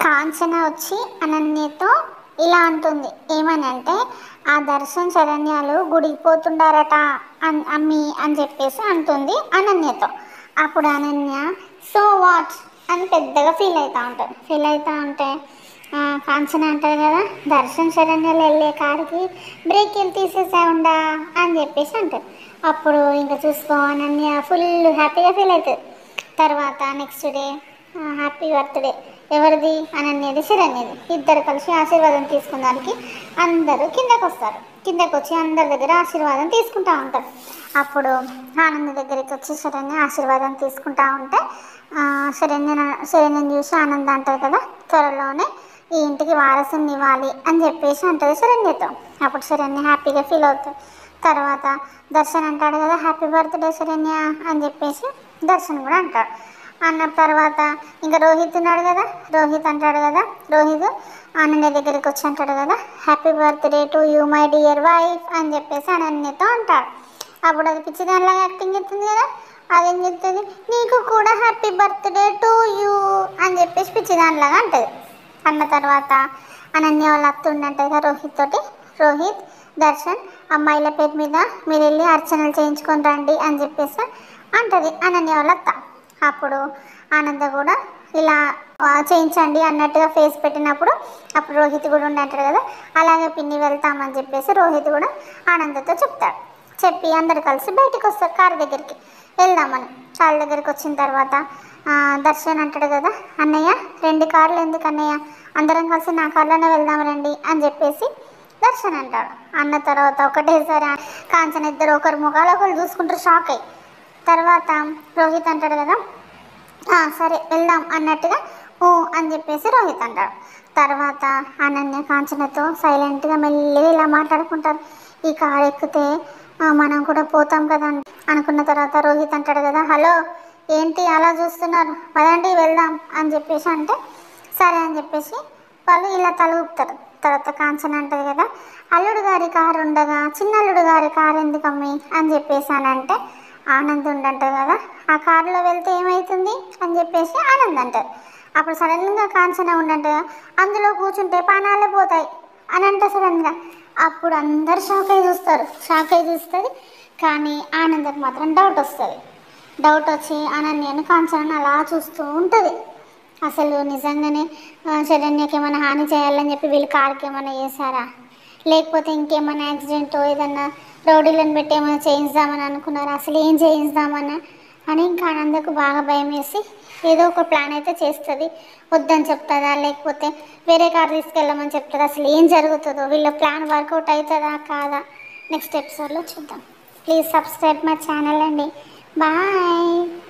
కాంచన వచ్చి అనన్యతో ఇలా అంటుంది. ఏమని అంటే, ఆ దర్శన్ శరణ్యాలు గుడికి పోతుండారట అమ్మి అని చెప్పేసి అంటుంది అనన్యతో. అప్పుడు అనన్య సో వాట్ అని పెద్దగా ఫీల్ అవుతూ ఉంటుంది. ఫీల్ అవుతూ ఉంటే కాంచన అంటారు కదా, దర్శన్ శరణ్యాలు వెళ్ళే కాడికి బ్రేక్ వెళ్ళి తీసేసా ఉండా అని చెప్పేసి అంటారు. అప్పుడు ఇంకా చూసుకో అనన్య ఫుల్ హ్యాపీగా ఫీల్ అవుతుంది. తర్వాత నెక్స్ట్ డే హ్యాపీ బర్త్డే ఎవరిది, అనన్యది శరణ్యది, ఇద్దరు కలిసి ఆశీర్వాదం తీసుకున్నానికి అందరూ కిందకు వస్తారు. కిందకు వచ్చి అందరి దగ్గర ఆశీర్వాదం తీసుకుంటూ ఉంటారు. అప్పుడు ఆనంద్ దగ్గరికి వచ్చి శరణ్య ఆశీర్వాదం తీసుకుంటా ఉంటే శరణ్యని చూసి ఆనంద్ అంటారు కదా, త్వరలోనే ఈ ఇంటికి వారసుని ఇవ్వాలి అని చెప్పేసి అంటుంది శరణ్యతో. అప్పుడు శరణ్య హ్యాపీగా ఫీల్ అవుతుంది. తర్వాత దర్శన్ అంటాడు కదా, హ్యాపీ బర్త్డే శరణ్య అని చెప్పేసి దర్శన్ కూడా అంటాడు. అన్న తర్వాత ఇంకా రోహిత్ ఉన్నాడు కదా, రోహిత్ అంటాడు కదా, రోహిత్ అనన్య దగ్గరికి వచ్చి అంటాడు కదా, happy birthday to you my dear wife అని చెప్పేసి అనన్యతో అంటాడు. అప్పుడు అది పిచ్చిదానిలాగా యాక్టింగ్ చేస్తుంది కదా, అదేం చెప్తుంది, నీకు కూడా హ్యాపీ బర్త్డే టు యూ అని చెప్పేసి పిచ్చిదానిలాగా అంటుంది. అన్న తర్వాత అనన్య వాళ్ళ అత్త ఉండంటుంది కదా రోహిత్ తోటి, రోహిత్ దర్శన్ అమ్మాయిల పేరు మీద మీరు వెళ్ళి అర్చనలు చేయించుకొని రండి అని చెప్పేసి అంటుంది అనన్య వాళ్ళ అత్త. అప్పుడు ఆనంద కూడా ఇలా చేయించండి అన్నట్టుగా ఫేస్ పెట్టినప్పుడు అప్పుడు రోహిత్ కూడా ఉండంటాడు కదా, అలాగే పిన్ని వెళ్తామని చెప్పేసి రోహిత్ కూడా ఆనందతో చెప్తాడు. చెప్పి అందరు కలిసి బయటకు వస్తారు కారు దగ్గరికి వెళ్దామని. కారు దగ్గరికి వచ్చిన తర్వాత దర్శన్ అంటాడు కదా, అన్నయ్య 2 కార్లు ఎందుకు అన్నయ్య, అందరం కలిసి నా కార్లోనే వెళ్దాం రండి అని చెప్పేసి దర్శన్ అంటాడు. అన్న తర్వాత ఒకటేసారి కాంచన ఇద్దరు ఒకరు ముఖాలు ఒకరు చూసుకుంటారు షాక్ అయ్యి. తర్వాత రోహిత్ అంటాడు కదా, సరే వెళ్దాం అన్నట్టుగా ఓ అని చెప్పేసి రోహిత్ అంటాడు. తర్వాత అనన్య కాంచనతో సైలెంట్గా మెల్లిగా ఇలా మాట్లాడుకుంటారు. ఈ కారు ఎక్కితే మనం కూడా పోతాం కదా అనుకున్న తర్వాత రోహిత్ అంటాడు కదా, హలో ఏంటి అలా చూస్తున్నారు, పదండి వెళ్దాం అని చెప్పేసి అంటే సరే అని చెప్పేసి వాళ్ళు ఇలా తలుపుతారు. తర్వాత కాంచన అంటది కదా, అల్లుడు గారి కారు ఉండగా చిన్నల్లుడు గారి కారు ఎందుకు అమ్మి అని చెప్పేసి అని అంటే ఆనంద్ ఉండంటారు కదా, ఆ కారులో వెళ్తే ఏమవుతుంది అని చెప్పేసి ఆనంద్ అంటారు. అప్పుడు సడన్గా కాంచన ఉండంటగా, అందులో కూర్చుంటే ప్రాణాలే పోతాయి అని అంటే సడన్గా అప్పుడు అందరు షాక్ అయి చూస్తారు. షాక్ అయి చూస్తుంది కానీ ఆనంద్కి మాత్రం డౌట్ వస్తుంది. డౌట్ వచ్చి అనన్యను కాంచనను అలా చూస్తూ ఉంటుంది. అసలు నిజంగానే శరణ్యకి ఏమైనా హాని చేయాలని చెప్పి వీళ్ళు కారుకి ఏమైనా చేశారా, లేకపోతే ఇంకేమైనా యాక్సిడెంట్ ఏదన్నా రౌడీలను పెట్టి ఏమైనా చేయిద్దామని అనుకున్నారా, అసలు ఏం చేయిద్దామని అని ఇంకా ఆనందకు బాగా భయం వేసి ఏదో ఒక ప్లాన్ అయితే చేస్తుంది. వద్దని చెప్తుందా లేకపోతే వేరే కారు తీసుకెళ్ళమని చెప్తుందా, అసలు ఏం జరుగుతుందో, వీళ్ళ ప్లాన్ వర్కౌట్ అవుతుందా కాదా నెక్స్ట్ ఎపిసోడ్లో చూద్దాం. ప్లీజ్ సబ్స్క్రైబ్ మై ఛానల్ అండి. బాయ్.